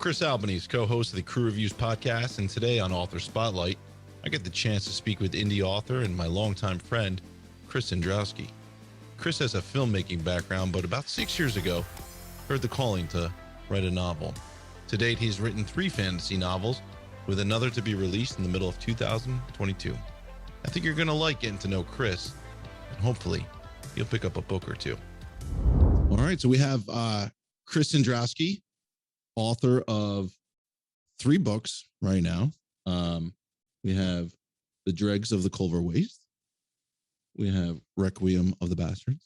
Chris Albanese, co-host of the Crew Reviews podcast, and today on Author Spotlight, I get the chance to speak with indie author and my longtime friend, Chris Sendrowski. Chris has a filmmaking background, but about 6 years ago, heard the calling to write a novel. To date, he's written 3 fantasy novels, with another to be released in the middle of 2022. I think you're going to like getting to know Chris, and hopefully, you'll pick up a book or two. All right, so we have Chris Sendrowski, author of 3 books right now. We have The Dregs of the Culver Waste. We have Requiem of the Bastards.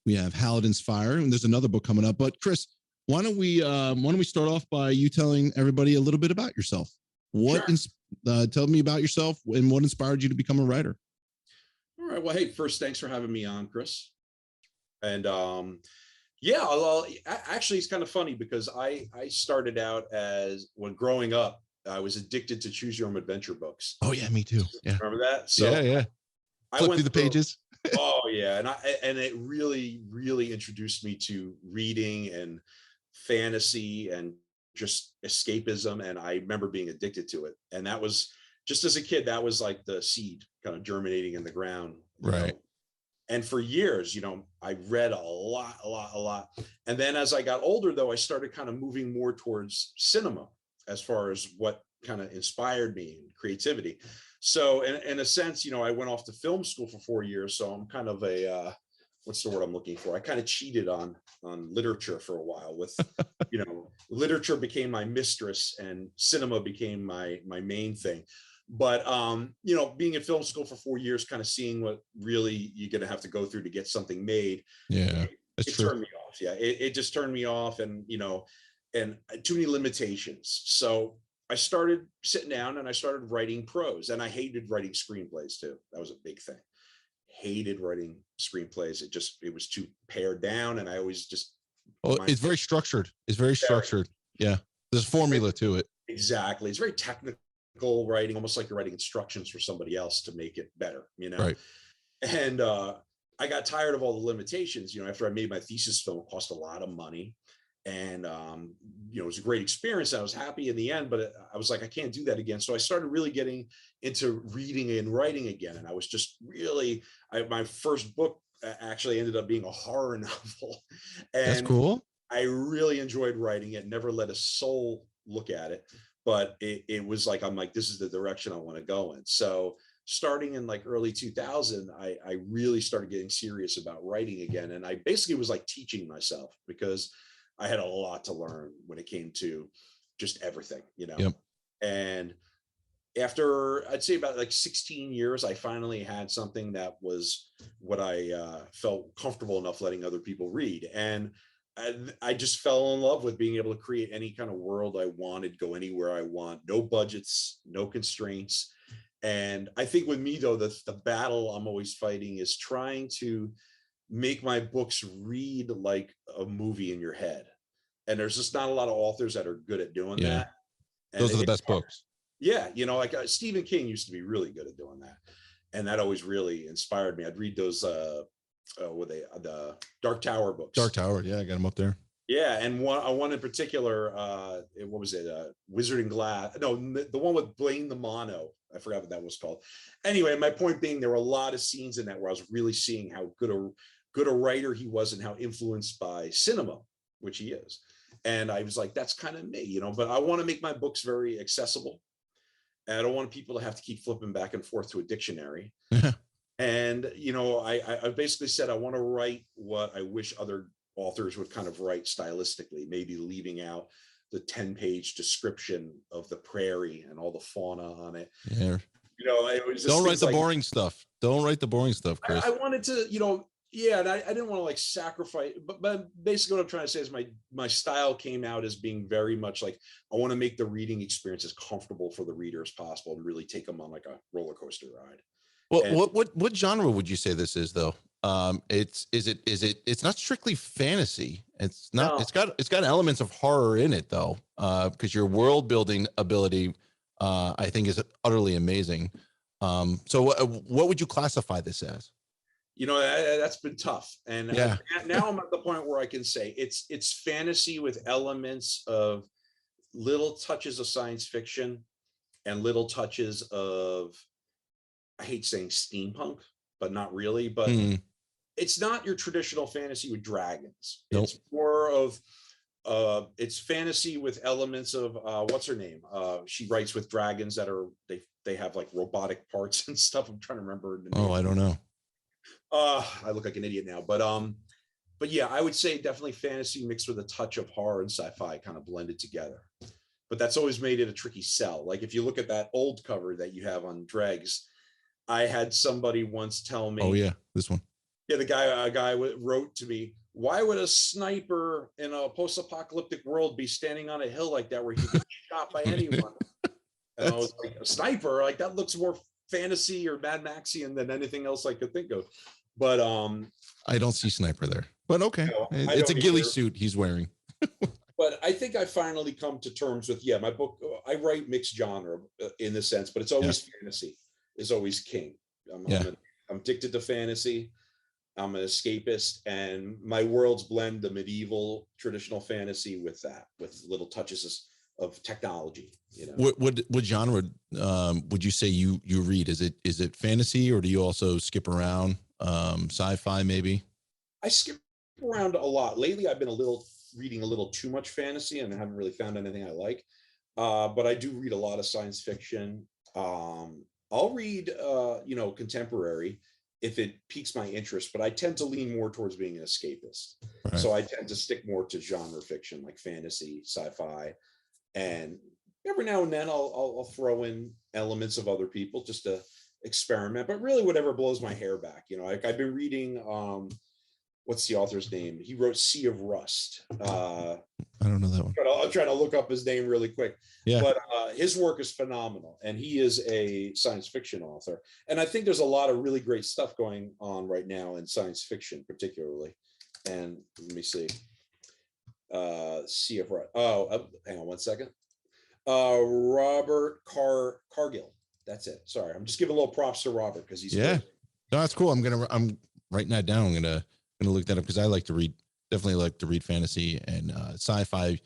We have Halidin's Fire, and there's another book coming up. But Chris, why don't we start off by you telling everybody a little bit about yourself? Tell me about yourself and what inspired you to become a writer. All right. Well, hey, first, thanks for having me on, Chris. And actually, it's kind of funny because I started out when growing up, I was addicted to choose your own adventure books. Oh yeah, me too. Yeah. Remember that? So yeah. I Flip went through the pages. Oh yeah, and it really introduced me to reading and fantasy and just escapism. And I remember being addicted to it. And that was just as a kid, that was like the seed kind of germinating in the ground. Right. And for years, I read a lot. And then as I got older, though, I started kind of moving more towards cinema as far as what kind of inspired me and creativity. So in a sense, I went off to film school for 4 years. So I'm kind of what's the word I'm looking for? I kind of cheated on literature for a while with, literature became my mistress and cinema became my main thing. But, being in film school for 4 years, kind of seeing what really you're going to have to go through to get something made. Yeah, it turned me off. Yeah, it just turned me off and too many limitations. So I started sitting down and I started writing prose, and I hated writing screenplays too. That was a big thing. Hated writing screenplays. It was too pared down, and I always just. Oh, it's very structured. It's very structured. Yeah, there's a formula to it. Exactly. It's very technical writing, almost like you're writing instructions for somebody else to make it better. Right. And I got tired of all the limitations. After I made my thesis film, it cost a lot of money. And, it was a great experience. I was happy in the end, but I was like, I can't do that again. So I started really getting into reading and writing again. And I was just really, my first book actually ended up being a horror novel. And that's cool. I really enjoyed writing it, never let a soul look at it. But it was like, I'm like, this is the direction I want to go in. So starting in like early 2000, I really started getting serious about writing again. And I basically was like teaching myself because I had a lot to learn when it came to just everything, Yep. And after I'd say about like 16 years, I finally had something that was what I felt comfortable enough letting other people read. And I just fell in love with being able to create any kind of world I wanted, go anywhere I want, no budgets, no constraints. And I think with me, though, the battle I'm always fighting is trying to make my books read like a movie in your head. And there's just not a lot of authors that are good at doing that. And those are the best books. Yeah. Like Stephen King used to be really good at doing that. And that always really inspired me. I'd read those, the Dark Tower books. Dark Tower. Yeah. I got them up there. Yeah. And one in particular, what was it? Wizard in Glass. No, the one with Blaine the Mono. I forgot what that was called. Anyway, my point being, there were a lot of scenes in that where I was really seeing how good a writer he was and how influenced by cinema, which he is. And I was like, that's kind of me, but I want to make my books very accessible. And I don't want people to have to keep flipping back and forth to a dictionary. And, I basically said, I want to write what I wish other authors would kind of write stylistically, maybe leaving out the 10-page description of the prairie and all the fauna on it. Yeah. It was just don't write the boring stuff. Don't write the boring stuff, Chris. I wanted to, and I didn't want to like sacrifice, but basically what I'm trying to say is my style came out as being very much like, I want to make the reading experience as comfortable for the reader as possible and really take them on like a roller coaster ride. Well, what genre would you say this is though? It's not strictly fantasy. It's not. No. It's got elements of horror in it though, because your world building ability, I think, is utterly amazing. So what would you classify this as? That's been tough. And now I'm at the point where I can say it's fantasy with elements of little touches of science fiction and little touches of, I hate saying steampunk, but not really. But Hmm. it's not your traditional fantasy with dragons. Nope. It's more of it's fantasy with elements of what's her name? She writes with dragons that are they have like robotic parts and stuff. I'm trying to remember the name. Oh, I don't know. I look like an idiot now, but yeah, I would say definitely fantasy mixed with a touch of horror and sci-fi kind of blended together. But that's always made it a tricky sell. Like if you look at that old cover that you have on Dregs, I had somebody once tell me, Oh yeah, this one. yeah, a guy wrote to me, why would a sniper in a post-apocalyptic world be standing on a hill like that where he could get shot by anyone? And I was like, a sniper, like that looks more fantasy or Mad Maxian than anything else I could think of. But I don't see sniper there, but okay, no, it's a ghillie suit he's wearing. But I think I finally come to terms with, yeah, my book, I write mixed genre in the sense, but it's always fantasy is always king. I'm addicted to fantasy. I'm an escapist, and my worlds blend the medieval traditional fantasy with that, with little touches of technology. You know, what genre would you say you read? Is it fantasy, or do you also skip around sci-fi maybe? I skip around a lot lately. I've been reading a little too much fantasy, and I haven't really found anything I like. But I do read a lot of science fiction. I'll read, contemporary if it piques my interest, but I tend to lean more towards being an escapist. Right. So I tend to stick more to genre fiction like fantasy, sci-fi, and every now and then I'll throw in elements of other people just to experiment. But really, whatever blows my hair back. You know, like I've been reading. What's the author's name? He wrote Sea of Rust. I don't know that one. I'm trying to look up his name really quick. Yeah. But his work is phenomenal, and he is a science fiction author. And I think there's a lot of really great stuff going on right now in science fiction, particularly. And let me see. Sea of Rust. Hang on one second. Robert Cargill. That's it. Sorry, I'm just giving a little props to Robert because he's great. No, that's cool. I'm writing that down. I'm gonna look that up because I like to read. Definitely like to read fantasy and sci-fi.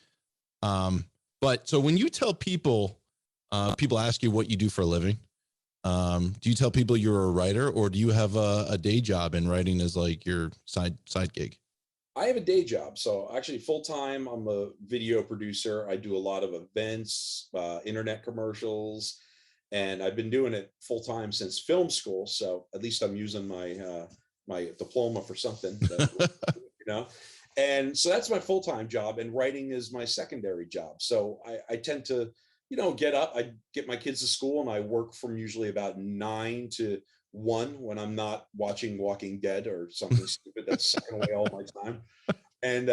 But so when you tell people, people ask you what you do for a living. Do you tell people you're a writer, or do you have a day job and writing is like your side gig? I have a day job. So actually full time, I'm a video producer. I do a lot of events, internet commercials, and I've been doing it full time since film school. So at least I'm using my my diploma for something, and so that's my full-time job, and writing is my secondary job. So I tend to, get up, I get my kids to school, and I work from usually about 9 to 1 when I'm not watching Walking Dead or something stupid that's sucking away all my time. And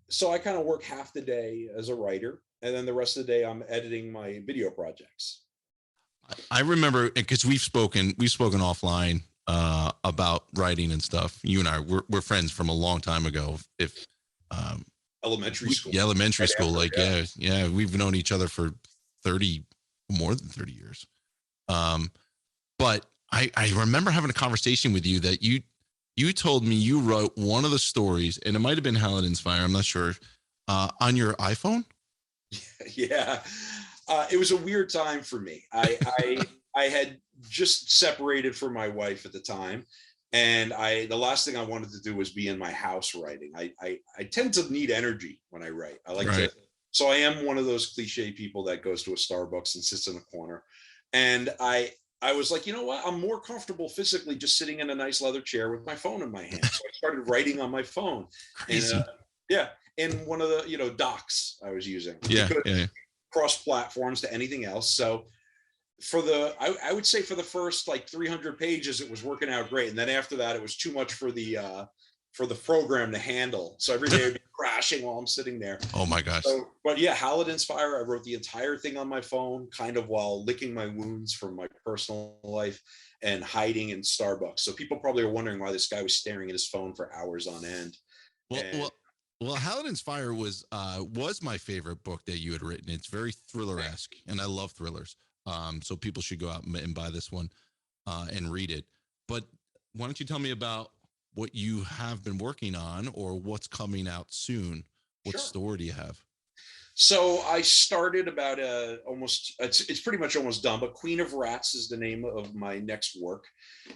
so I kind of work half the day as a writer, and then the rest of the day I'm editing my video projects. I remember because we've spoken offline about writing and stuff. You and I we're friends from a long time ago. If elementary school, elementary school, like yeah, we've known each other for more than 30 years. But I remember having a conversation with you that you told me you wrote one of the stories, and it might have been Paladin's Fire, I'm not sure, on your iPhone. Yeah, it was a weird time for me. I had just separated from my wife at the time, and the last thing I wanted to do was be in my house writing. I tend to need energy when I write. I like to, so I am one of those cliche people that goes to a Starbucks and sits in a corner. And I was like, you know what? I'm more comfortable physically just sitting in a nice leather chair with my phone in my hand. So I started writing on my phone. Crazy. And, in one of the docs I was using. Yeah. Cross platforms to anything else. So I would say for the first like 300 pages, it was working out great. And then after that, it was too much for the program to handle. So every day I'd be crashing while I'm sitting there. Oh my gosh. So, but yeah, Paladin's Fire, I wrote the entire thing on my phone, kind of while licking my wounds from my personal life and hiding in Starbucks. So people probably are wondering why this guy was staring at his phone for hours on end. Well, Paladin's Fire was my favorite book that you had written. It's very thriller-esque, and I love thrillers. So people should go out and buy this one and read it. But why don't you tell me about what you have been working on or what's coming out soon? What story do you have? So I started about it's pretty much almost done, but Queen of Rats is the name of my next work,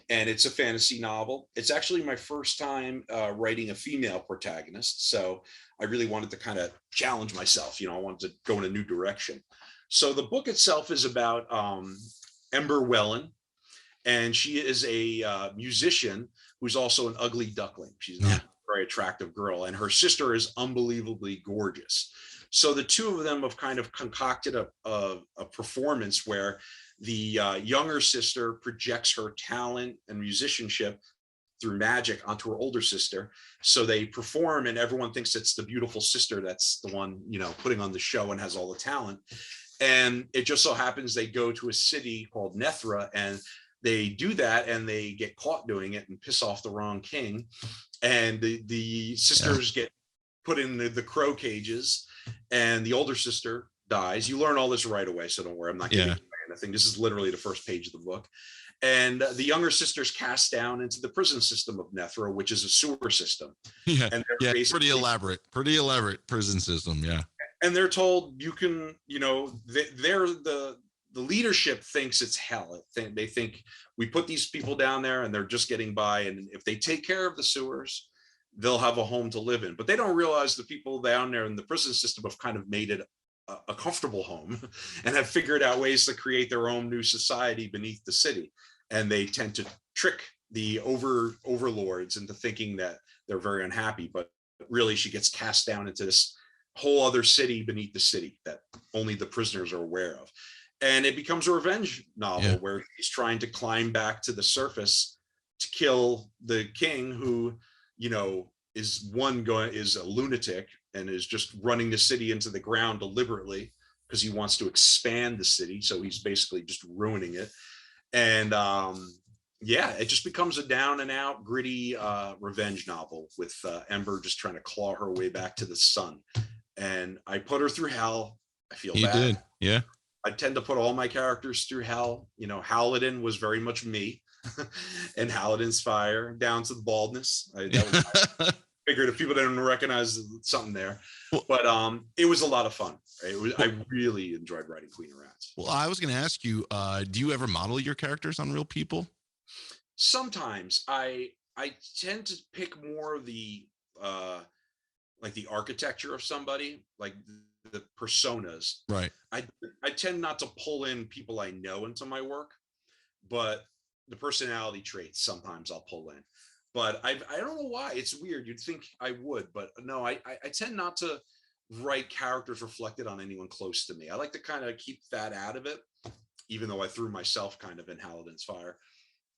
and it's a fantasy novel. It's actually my first time writing a female protagonist, so I really wanted to kind of challenge myself. I wanted to go in a new direction. So the book itself is about Ember Wellen, and she is a musician who's also an ugly duckling. She's not Yeah. a very attractive girl, and her sister is unbelievably gorgeous. So the two of them have kind of concocted a performance where the younger sister projects her talent and musicianship through magic onto her older sister. So they perform, and everyone thinks it's the beautiful sister that's the one, putting on the show and has all the talent. And it just so happens they go to a city called Nethra, and they do that and they get caught doing it and piss off the wrong king. And the sisters get put in the crow cages, and the older sister dies. You learn all this right away, so don't worry, I'm not giving away anything. This is literally the first page of the book. And the younger sister's cast down into the prison system of Nethra, which is a sewer system. Yeah. And Yeah. Pretty elaborate prison system. Yeah. And they're told you can, they're the leadership thinks it's hell. They think we put these people down there and they're just getting by. And if they take care of the sewers, they'll have a home to live in. But they don't realize the people down there in the prison system have kind of made it a comfortable home and have figured out ways to create their own new society beneath the city. And they tend to trick the overlords into thinking that they're very unhappy. But really, she gets cast down into this whole other city beneath the city that only the prisoners are aware of. And it becomes a revenge novel where he's trying to climb back to the surface to kill the king, who, is a lunatic and is just running the city into the ground deliberately because he wants to expand the city. So he's basically just ruining it. And it just becomes a down and out gritty revenge novel with Ember just trying to claw her way back to the sun. And I put her through hell. I feel bad. Did. Yeah. I tend to put all my characters through hell. Halidin was very much me and Halidin's fire down to the baldness. I figured if people didn't recognize something there, but it was a lot of fun. I really enjoyed writing Queen of Rats. Well, I was going to ask you, do you ever model your characters on real people? Sometimes I tend to pick more of the like the architecture of somebody, like the personas. Right. I tend not to pull in people I know into my work, but the personality traits sometimes I'll pull in. But I don't know why. It's weird. You'd think I would, but no, I tend not to write characters reflected on anyone close to me. I like to kind of keep that out of it, even though I threw myself kind of in Halidin's fire.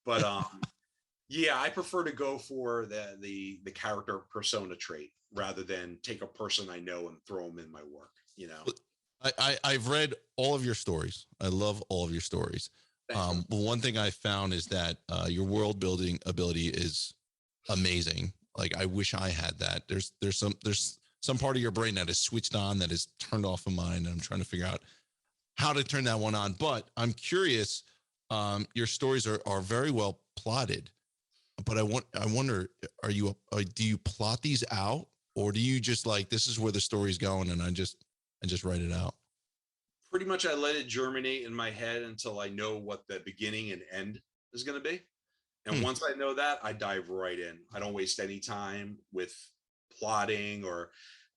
But I prefer to go for the character persona trait rather than take a person I know and throw them in my work. I've read all of your stories. I love all of your stories. But one thing I found is that your world building ability is amazing. Like, I wish I had that. There's some part of your brain that is switched on that is turned off of mine, and I'm trying to figure out how to turn that one on. But I'm curious. Your stories are very well plotted, but I wonder, do you plot these out, or do you just like, this is where the story's going and I just write it out? Pretty much I let it germinate in my head until I know what the beginning and end is going to be. And once I know that, I dive right in. I don't waste any time with plotting, or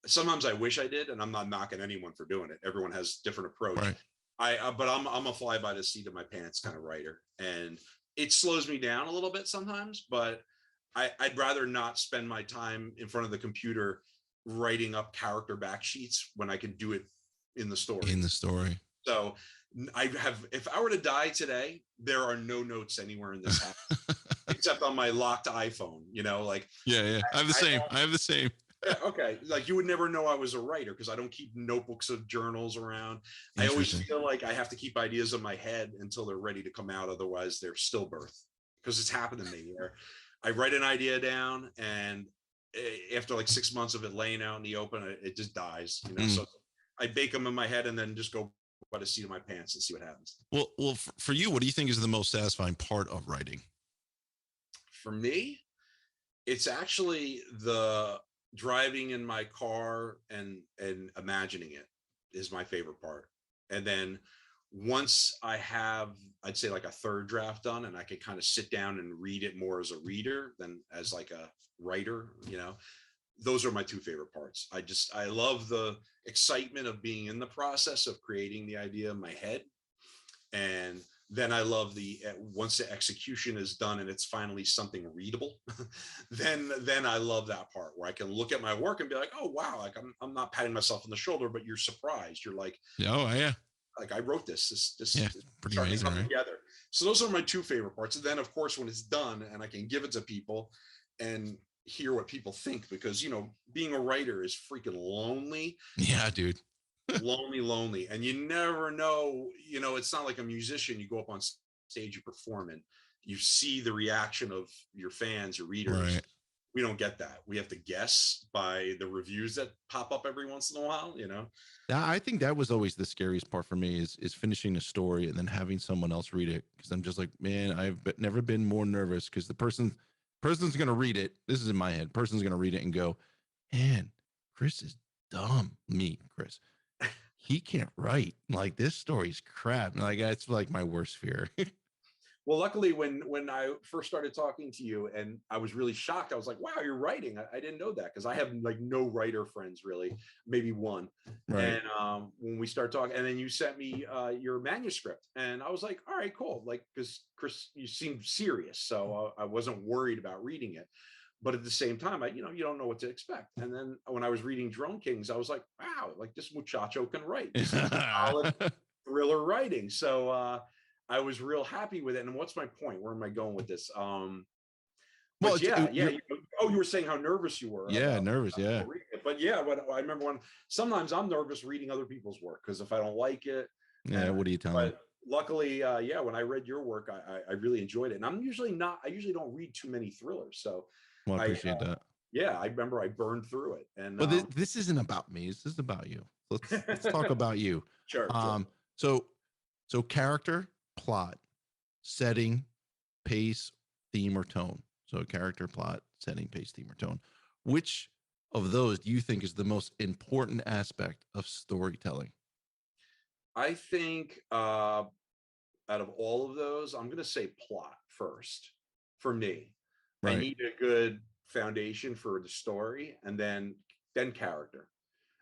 sometimes I wish I did, and I'm not knocking anyone for doing it. Everyone has different approach. Right. But I'm a fly by the seat of my pants kind of writer, and it slows me down a little bit sometimes, but I'd rather not spend my time in front of the computer writing up character back sheets when I can do it in the story. So if I were to die today, there are no notes anywhere in this house except on my locked iPhone, like. Yeah. I have the same. Yeah, okay. Like, you would never know I was a writer because I don't keep notebooks of journals around. I always feel like I have to keep ideas in my head until they're ready to come out. Otherwise, they're stillbirth, because it's happened to me where I write an idea down, and after like 6 months of it laying out in the open, it just dies, So I bake them in my head and then just go by the seat of my pants and see what happens. Well, for you, what do you think is the most satisfying part of writing? For me, it's actually the driving in my car and imagining it. is my favorite part. And then once I have, I'd say like a third draft done, and I can kind of sit down and read it more as a reader than as like a writer, those are my two favorite parts. I love the excitement of being in the process of creating the idea in my head. And then I love once the execution is done and it's finally something readable, then I love that part where I can look at my work and be like, oh wow, like I'm not patting myself on the shoulder, but you're surprised. You're like, Oh yeah, like I wrote this yeah, pretty starting to amazing, come right? together. So those are my two favorite parts. And then of course when it's done and I can give it to people and hear what people think, because being a writer is freaking lonely. Yeah, dude. Lonely, and you never know. It's not like a musician. You go up on stage, you perform, and you see the reaction of your fans, your readers. Right. We don't get that. We have to guess by the reviews that pop up every once in a while. I think that was always the scariest part for me is finishing a story and then having someone else read it, because I'm just like, man, never been more nervous, because the person's gonna read it. This is in my head. Person's gonna read it and go, man, Chris is dumb. Chris, he can't write. Like, this story's crap. Like, that's like my worst fear. Well, luckily, when I first started talking to you, and I was really shocked, I was like, "Wow, you're writing!" I didn't know that, because I have like no writer friends, really, maybe one. Right. And when we started talking, and then you sent me your manuscript, and I was like, "All right, cool." Like, because Chris, you seemed serious, so I wasn't worried about reading it. But at the same time, you don't know what to expect. And then when I was reading Drone Kings, I was like, "Wow, like this muchacho can write. This is solid thriller writing." So. I was real happy with it. And what's my point? Where am I going with this? Well, But yeah. You were saying how nervous you were yeah, nervous. Yeah. reading it. But yeah, I remember when sometimes I'm nervous reading other people's work, because if I don't like it, Yeah. What are you telling? but luckily, when I read your work, I really enjoyed it. And I usually don't read too many thrillers. So Well, I I, appreciate that. yeah, I remember I burned through it. And But this isn't about me. This is about you. Let's talk about you. Sure. So character, plot, setting, pace, theme, or tone. So character, plot, setting, pace, theme, or tone. Which of those do you think is the most important aspect of storytelling? I think out of all of those, I'm going to say plot first for me. I Right. need a good foundation for the story, and then character.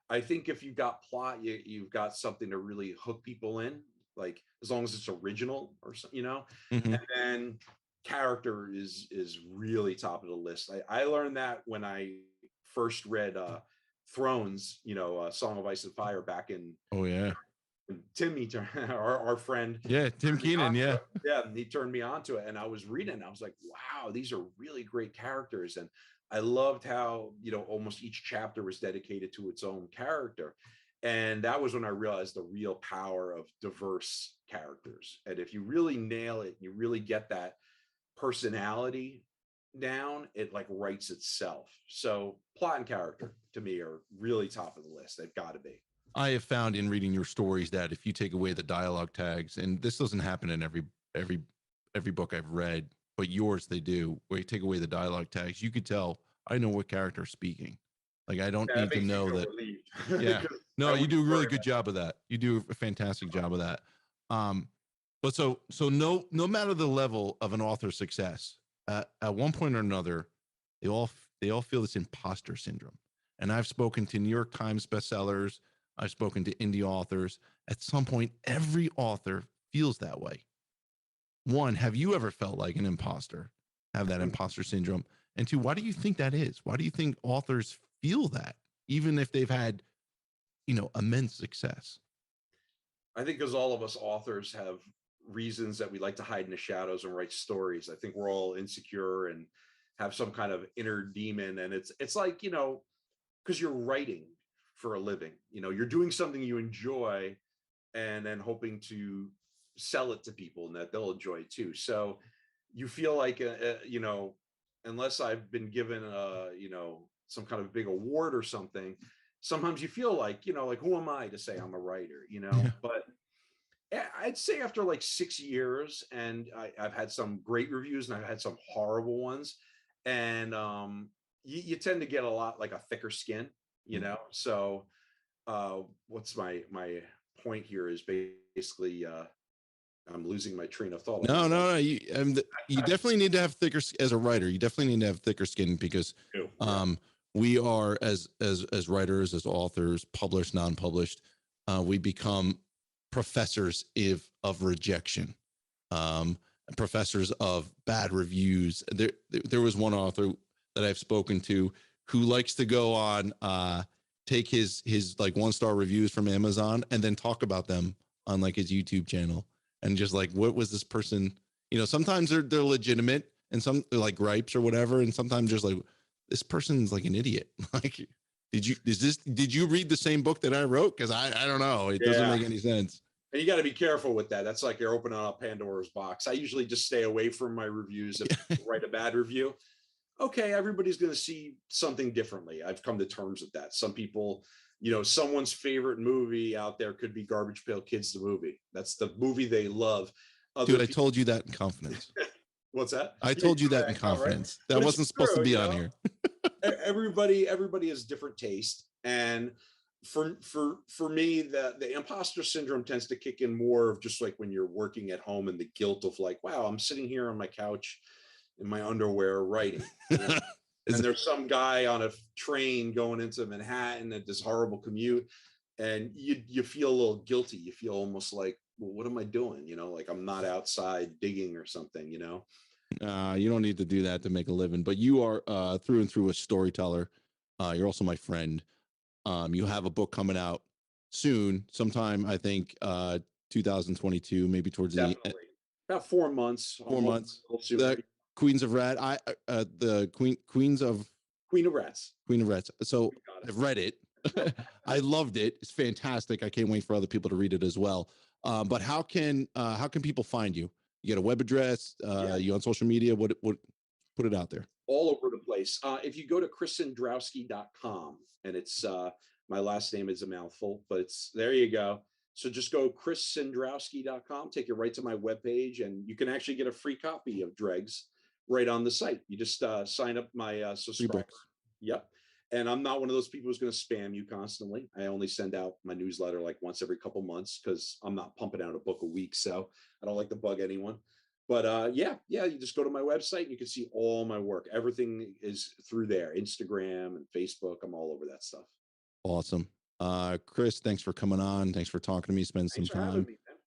I think if you've got plot, you've got something to really hook people in, like as long as it's original or Mhm. and then character is really top of the list. I learned that when I first read Thrones, Song of Ice and Fire, back in Oh yeah. Timmy, our friend, Yeah. Tim turned me Keenan. on to Yeah. it. Yeah, he turned me on to it, and I was reading. I was like, "Wow, these are really great characters," and I loved how almost each chapter was dedicated to its own character, and that was when I realized the real power of diverse characters. And if you really nail it, you really get that personality down, it like writes itself. So plot and character to me are really top of the list. They've got to be. I have found in reading your stories that if you take away the dialogue tags, and this doesn't happen in every book I've read, but yours they do, where you take away the dialogue tags, you could tell I know what character is speaking. Like, I don't Yeah, that need to makes me know feel that. relieved. Yeah. No, I you wouldn't do a really worry good job of that. You do a fantastic job of that. But so no matter the level of an author's success, at one point or another, they all feel this imposter syndrome. And I've spoken to New York Times bestsellers. I've spoken to indie authors. At some point, every author feels that way. One, have you ever felt like an imposter, have that imposter syndrome? And two, why do you think that is? Why do you think authors feel that, even if they've had, immense success? I think because all of us authors have reasons that we like to hide in the shadows and write stories. I think we're all insecure and have some kind of inner demon. And it's like, because you're writing for a living, you're doing something you enjoy and then hoping to sell it to people and that they'll enjoy it too. So you feel like, unless I've been given some kind of big award or something, sometimes you feel like, like, who am I to say I'm a writer, Yeah. But I'd say after like 6 years, and I've had some great reviews and I've had some horrible ones. And you tend to get a lot like a thicker skin, So What's my point here is basically I'm losing my train of thought. No. You definitely need to have thicker as a writer. You definitely need to have thicker skin because we are as writers, as authors, published, non-published, we become professors of rejection, professors of bad reviews. There was one author that I've spoken to who likes to go on, take his like 1-star reviews from Amazon and then talk about them on like his YouTube channel. And just like, what was this person? Sometimes they're legitimate and some like gripes or whatever. And sometimes just like, this person's like an idiot. Like, did you read the same book that I wrote? Cause I don't know. It doesn't make any sense. And you got to be careful with that. That's like you're opening up Pandora's box. I usually just stay away from my reviews. If I write a bad review, okay, everybody's going to see something differently. I've come to terms with that. Some people, someone's favorite movie out there could be Garbage Pail Kids, the movie. That's the movie they love. Dude, I told you that in confidence. What's that? I told you that in confidence. Right? That wasn't supposed to be on here. Everybody has different taste. And for me, the imposter syndrome tends to kick in more of just like when you're working at home and the guilt of like, wow, I'm sitting here on my couch in my underwear writing. And there's some guy on a train going into Manhattan at this horrible commute, and you feel a little guilty. You feel almost like, well, what am I doing? Like I'm not outside digging or something, You don't need to do that to make a living, but you are through and through a storyteller. You're also my friend. You have a book coming out soon, sometime, I think 2022, maybe towards the end. About 4 months. 4 months. The Queens of Rat. The Queen of Rats. Queen of Rats. So I've read it. I loved it. It's fantastic. I can't wait for other people to read it as well. But how can people find you? You got a web address? You on social media? What put it out there? All over the place. If you go to chrissendrowski.com, and it's my last name is a mouthful, but it's there you go. So just go chrissendrowski.com, take you right to my webpage, and you can actually get a free copy of Dregs right on the site. You just sign up my subscriber. Yep. And I'm not one of those people who's going to spam you constantly. I only send out my newsletter like once every couple months because I'm not pumping out a book a week. So I don't like to bug anyone. But you just go to my website and you can see all my work. Everything is through there, Instagram and Facebook. I'm all over that stuff. Awesome. Chris, thanks for coming on. Thanks for talking to me. Spend some time.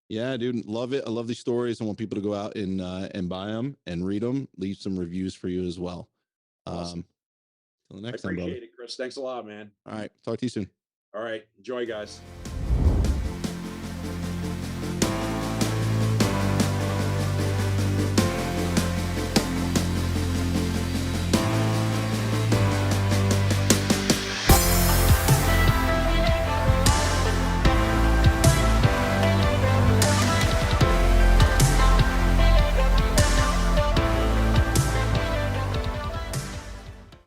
Yeah, dude. Love it. I love these stories. I want people to go out and buy them and read them. Leave some reviews for you as well. Awesome. Till the next time, brother. Appreciate it, Chris. Thanks a lot, man. All right. Talk to you soon. All right. Enjoy, guys.